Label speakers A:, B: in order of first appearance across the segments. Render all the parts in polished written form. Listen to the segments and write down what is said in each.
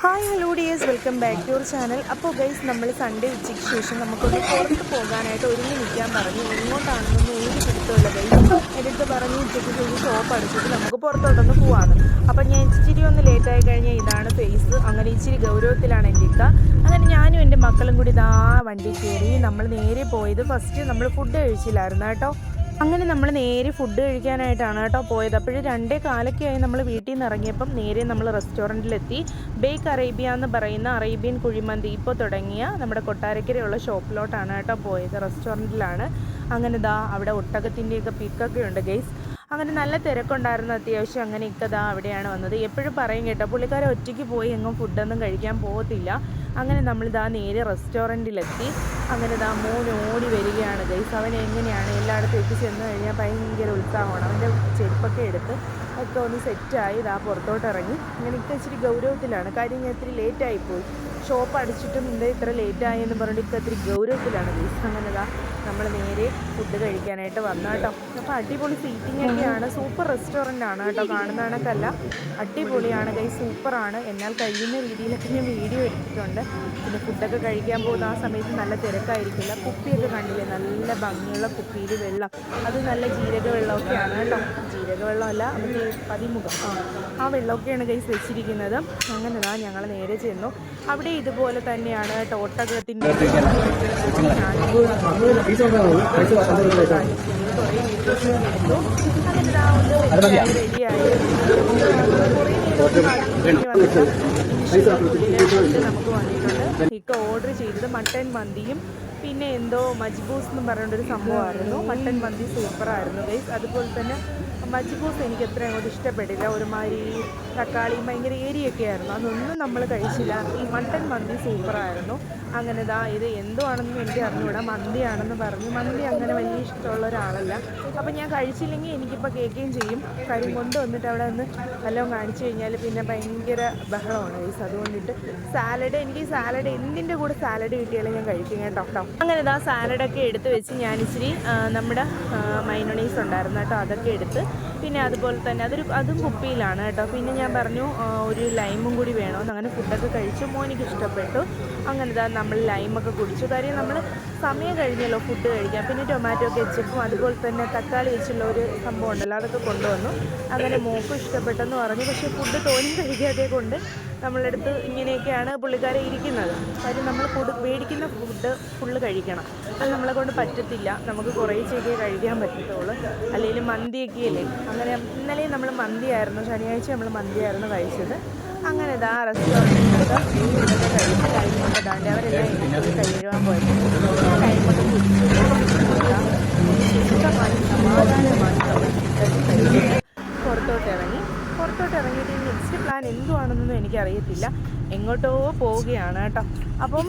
A: Hi hello dears, welcome back to your channel. അപ്പോൾ guys, നമ്മൾ Sunday ഉച്ചയ്ക്ക് ശേഷം നമുക്കൊന്ന് പുറത്ത് പോകാനായിട്ട് ഒരുങ്ങി നിൽക്കാൻ പറഞ്ഞു. എങ്ങോട്ടാണെന്നൊന്നും ഒരു പിടുത്തമില്ല ഗൈസ്. എൻ്റെ അടുത്ത് പറഞ്ഞു ഉച്ചയ്ക്ക് ശേഷം ഷോപ്പ് അടിച്ചിട്ട് നമുക്ക് പുറത്തോട്ടൊന്ന് പോവാമെന്ന്. അപ്പം ഞാൻ ഇച്ചിരി ഒന്ന് ലേറ്റായി കഴിഞ്ഞാൽ ഇതാണ് ഫേസ്. അങ്ങനെ ഇച്ചിരി ഗൗരവത്തിലാണ് എൻ്റെ ഇക്ക. അങ്ങനെ ഞാനും എൻ്റെ മക്കളും കൂടി ഇതാ വണ്ടി കയറി. നമ്മൾ നേരെ പോയത് ഫസ്റ്റ് നമ്മൾ ഫുഡ് കഴിച്ചില്ലായിരുന്നു കേട്ടോ. അങ്ങനെ നമ്മൾ നേരെ ഫുഡ് കഴിക്കാനായിട്ടാണ് കേട്ടോ പോയത്. അപ്പോഴും 2:15 നമ്മൾ വീട്ടിൽ നിന്ന് ഇറങ്ങിയപ്പം നേരെ നമ്മൾ റെസ്റ്റോറൻറ്റിലെത്തി. ബേക്ക് അറേബ്യ എന്ന് പറയുന്ന അറേബ്യൻ കുഴിമന്തി ഇപ്പോൾ തുടങ്ങിയ നമ്മുടെ കൊട്ടാരക്കരയുള്ള ഷോപ്പിലോട്ടാണ് കേട്ടോ പോയത്. റെസ്റ്റോറൻറ്റിലാണ്. അങ്ങനെ ദാ അവിടെ ഒട്ടകത്തിൻ്റെയൊക്കെ പിക്കൊക്കെ ഉണ്ട് ഗൈസ്. അങ്ങനെ നല്ല തിരക്കുണ്ടായിരുന്നു അത്യാവശ്യം. അങ്ങനെ ഇക്കതാ അവിടെയാണ് വന്നത്. എപ്പോഴും പറയും കേട്ടോ, പുള്ളിക്കാരെ ഒറ്റയ്ക്ക് പോയി എങ്ങും ഫുഡൊന്നും കഴിക്കാൻ പോകത്തില്ല. അങ്ങനെ നമ്മളിതാ നേരെ റെസ്റ്റോറൻറ്റിലെത്തി. അങ്ങനെ ദാ മോൻ ഓടി വരികയാണ് ഗൈസ്. അവൻ എങ്ങനെയാണ് എല്ലായിടത്തും എത്തിച്ചെന്ന് കഴിഞ്ഞാൽ ഭയങ്കര ഉത്സാഹമാണ്. അവൻ്റെ ചെരുപ്പൊക്കെ എടുത്ത് ഒക്കെ ഒന്ന് സെറ്റായി ഇതാ പുറത്തോട്ട് ഇറങ്ങി. അങ്ങനെ ഇക്ക ഇച്ചിരി ഗൗരവത്തിലാണ്. കാര്യം ഞാൻ ഇത്തിരി ലേറ്റായിപ്പോയി. ഷോപ്പ് അടിച്ചിട്ടും എന്താ ഇത്ര ലേറ്റായി എന്ന് പറഞ്ഞിട്ട് ഇക്ക ഇത്തിരി ഗൗരവത്തിലാണ് ഗൈസ്. അങ്ങനെ ദാ നമ്മൾ നേരെ ഫുഡ് കഴിക്കാനായിട്ട് വന്നു കേട്ടോ. അപ്പോൾ അടിപൊളി സീറ്റിംഗ് ഒക്കെയാണ്. സൂപ്പർ റെസ്റ്റോറൻ്റ് ആണ് കേട്ടോ. കാണുന്ന കണക്കല്ല, അടിപൊളിയാണ് ഗൈസ്, സൂപ്പറാണ്. എന്നാൽ കഴിയുന്ന രീതിയിലൊക്കെ ഞാൻ വീഡിയോ എടുത്തിട്ടുണ്ട്. പിന്നെ ഫുഡൊക്കെ കഴിക്കാൻ പോകുന്ന ആ സമയത്ത് നല്ല തിരക്കായിരിക്കില്ല. കുപ്പിയൊക്കെ കണ്ടില്ലേ, നല്ല ഭംഗിയുള്ള കുപ്പിയിൽ വെള്ളം, അത് നല്ല ജീരക വെള്ളമൊക്കെയാണ് കേട്ടോ. ജീരക വെള്ളമല്ല, നമുക്ക് പതിമുഖം, ആ വെള്ളമൊക്കെയാണ് ഗൈസ് വെച്ചിരിക്കുന്നത്. അങ്ങനെ ദാ ഞങ്ങൾ നേരെ ചെന്നു. അവിടെ ഇതുപോലെ തന്നെയാണ് കേട്ടോ ഒട്ടകത്തിൻ്റെ നമുക്ക് വന്നിട്ടുണ്ട്. ഇക്ക ഓർഡർ ചെയ്തത് മട്ടൻ മന്തിയും പിന്നെ എന്തോ മജ്ബൂസ് എന്ന് പറഞ്ഞൊരു സംഭവമായിരുന്നു. മട്ടൻ മന്തി സൂപ്പറായിരുന്നു ഗൈസ്. അതുപോലെ തന്നെ മജ്ബൂസ് എനിക്ക് എത്ര അങ്ങോട്ട് ഇഷ്ടപ്പെട്ടില്ല. ഒരുമാതിരി തക്കാളിയും ഭയങ്കര ഏരിയൊക്കെ ആയിരുന്നു. അതൊന്നും നമ്മൾ കഴിച്ചില്ല. ഈ മട്ടൻ മന്തി സൂപ്പറായിരുന്നു. അങ്ങനെ ദാ ഇത് എന്തോ ആണെന്നും എനിക്ക് അറിഞ്ഞുകൂടാ. മന്തിയാണെന്ന് പറഞ്ഞു. മന്തി അങ്ങനെ വലിയ ഇഷ്ടമുള്ള ഒരാളല്ല. അപ്പം ഞാൻ കഴിച്ചില്ലെങ്കിൽ എനിക്കിപ്പോൾ കേൾക്കുകയും ചെയ്യും. കാര്യം കൊണ്ട് വന്നിട്ട് അവിടെ നിന്ന് വല്ലതും കാണിച്ചു കഴിഞ്ഞാൽ പിന്നെ ഭയങ്കര ബഹളമാണ് ഗൈസ്. അതുകൊണ്ടിട്ട് സാലഡ്, എനിക്ക് ഈ സാലഡ് എന്തിൻ്റെ കൂടെ സാലഡ് കിട്ടിയാലും ഞാൻ കഴിക്കും കേട്ടോ. അങ്ങനെ ദാ സാലഡൊക്കെ എടുത്ത് വെച്ച് ഞാനിച്ചിരി നമ്മുടെ മൈനോണീസ് ഉണ്ടായിരുന്നു കേട്ടോ, അതൊക്കെ എടുത്ത്, പിന്നെ അതുപോലെ തന്നെ അതും കുപ്പിയിലാണ് കേട്ടോ. പിന്നെ ഞാൻ പറഞ്ഞു ഒരു ലൈമും കൂടി വേണമെന്ന്. അങ്ങനെ ഫുഡൊക്കെ കഴിച്ചു. മോനിക്ക് ഇഷ്ടപ്പെട്ടു. അങ്ങനെ ദാ നമ്മൾ ലൈമൊക്കെ കുടിച്ചു. കാര്യം നമ്മൾ സമയം കഴിഞ്ഞല്ലോ ഫുഡ് കഴിക്കാം. പിന്നെ ടൊമാറ്റോ കെച്ചപ്പും അതുപോലെ തന്നെ തക്കാളി വെച്ചുള്ള ഒരു സംഭവം ഉണ്ടല്ലോ, അതൊക്കെ കൊണ്ടുവന്നു. അങ്ങനെ മോക്കും ഇഷ്ടപ്പെട്ടെന്ന് പറഞ്ഞു. പക്ഷേ ഫുഡ് തോന്നി കഴിക്കാതെ കൊണ്ട് നമ്മളെടുത്ത് ഇങ്ങനെയൊക്കെയാണ് പുള്ളിക്കാരെ ഇരിക്കുന്നത്. കാര്യം നമ്മൾ മേടിക്കുന്ന ഫുഡ് ഫുള്ള് കഴിക്കണം. അത് നമ്മളെ കൊണ്ട് പറ്റത്തില്ല. നമുക്ക് കുറേശ്ശേക്കേ കഴിക്കാൻ പറ്റത്തുള്ളൂ. അല്ലെങ്കിൽ മന്തിയൊക്കെയല്ലേ. അങ്ങനെ ഇന്നലെയും നമ്മൾ മന്തിയായിരുന്നു, ശനിയാഴ്ച നമ്മൾ മന്തിയായിരുന്നു കഴിച്ചത്. അങ്ങനെ ഇതാ റെസ്റ്റോറൻറ്റിലൊക്കെ ഇതൊക്കെ കഴിച്ച് കഴിഞ്ഞുകൊണ്ട് ഇതാണ്ട് അവരെല്ലാം എനിക്ക് കഴിയുവാൻ പോയത്. കഴിയുമ്പോൾ ഇഷ്ടമായി സമാധാനമായി പുറത്തോട്ട് ഇറങ്ങിയിട്ട് നെക്സ്റ്റ് പ്ലാൻ എന്തുവാണെന്നൊന്നും എനിക്കറിയത്തില്ല. എങ്ങോട്ടോ പോവുകയാണ് കേട്ടോ. അപ്പം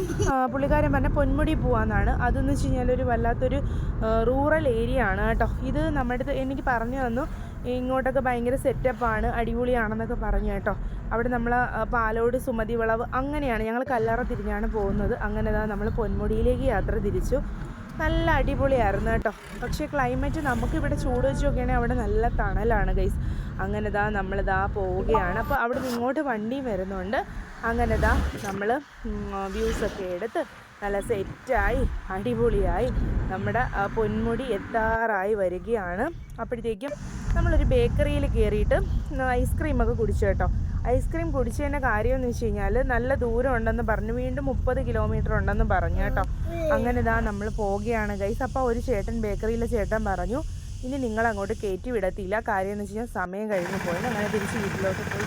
A: പുള്ളിക്കാരൻ പറഞ്ഞ പൊന്മുടി പോകാമെന്നാണ്. അതെന്ന് വെച്ച് കഴിഞ്ഞാൽ ഒരു വല്ലാത്തൊരു റൂറൽ ഏരിയ ആണ് കേട്ടോ. ഇത് നമ്മുടെ അടുത്ത് എനിക്ക് പറഞ്ഞു തന്നു, ഇങ്ങോട്ടൊക്കെ ഭയങ്കര സെറ്റപ്പാണ്, അടിപൊളിയാണെന്നൊക്കെ പറഞ്ഞു കേട്ടോ. അവിടെ നമ്മൾ പാലോട് സുമതി വളവ് അങ്ങനെയാണ്, ഞങ്ങൾ കല്ലറ തിരിഞ്ഞാണ് പോകുന്നത്. അങ്ങനെ നമ്മൾ പൊന്മുടിയിലേക്ക് യാത്ര തിരിച്ചു. നല്ല അടിപൊളിയായിരുന്നു കേട്ടോ. പക്ഷേ ക്ലൈമറ്റ് നമുക്കിവിടെ ചൂട് വെച്ച് നോക്കുകയാണെങ്കിൽ അവിടെ നല്ല തണലാണ് ഗൈസ്. അങ്ങനെ നമ്മളിതാ പോവുകയാണ്. അപ്പോൾ അവിടെ നിന്ന് ഇങ്ങോട്ട് വണ്ടിയും വരുന്നുണ്ട്. അങ്ങനെ നമ്മൾ വ്യൂസൊക്കെ എടുത്ത് നല്ല സെറ്റായി അടിപൊളിയായി നമ്മുടെ പൊന്മുടി എത്താറായി വരികയാണ്. അപ്പോഴത്തേക്കും നമ്മളൊരു ബേക്കറിയിൽ കയറിയിട്ട് ഐസ്ക്രീമൊക്കെ കുടിച്ചു കേട്ടോ. ഐസ്ക്രീം കുടിച്ചതിൻ്റെ കാര്യമെന്ന് വെച്ച് കഴിഞ്ഞാൽ നല്ല ദൂരം ഉണ്ടെന്ന് പറഞ്ഞു. വീണ്ടും 30 കിലോമീറ്റർ ഉണ്ടെന്ന് പറഞ്ഞു കേട്ടോ. അങ്ങനെ നമ്മൾ പോവുകയാണ് ഗൈസ്. അപ്പോൾ ഒരു ചേട്ടൻ, ബേക്കറിയിലെ ചേട്ടൻ പറഞ്ഞു, ഇനി നിങ്ങളങ്ങോട്ട് കയറ്റി വിടത്തില്ല. കാര്യം എന്ന് വെച്ച് കഴിഞ്ഞാൽ സമയം കഴിഞ്ഞ് പോയത്. അങ്ങനെ തിരിച്ച് വീട്ടിലോട്ട് പോയി.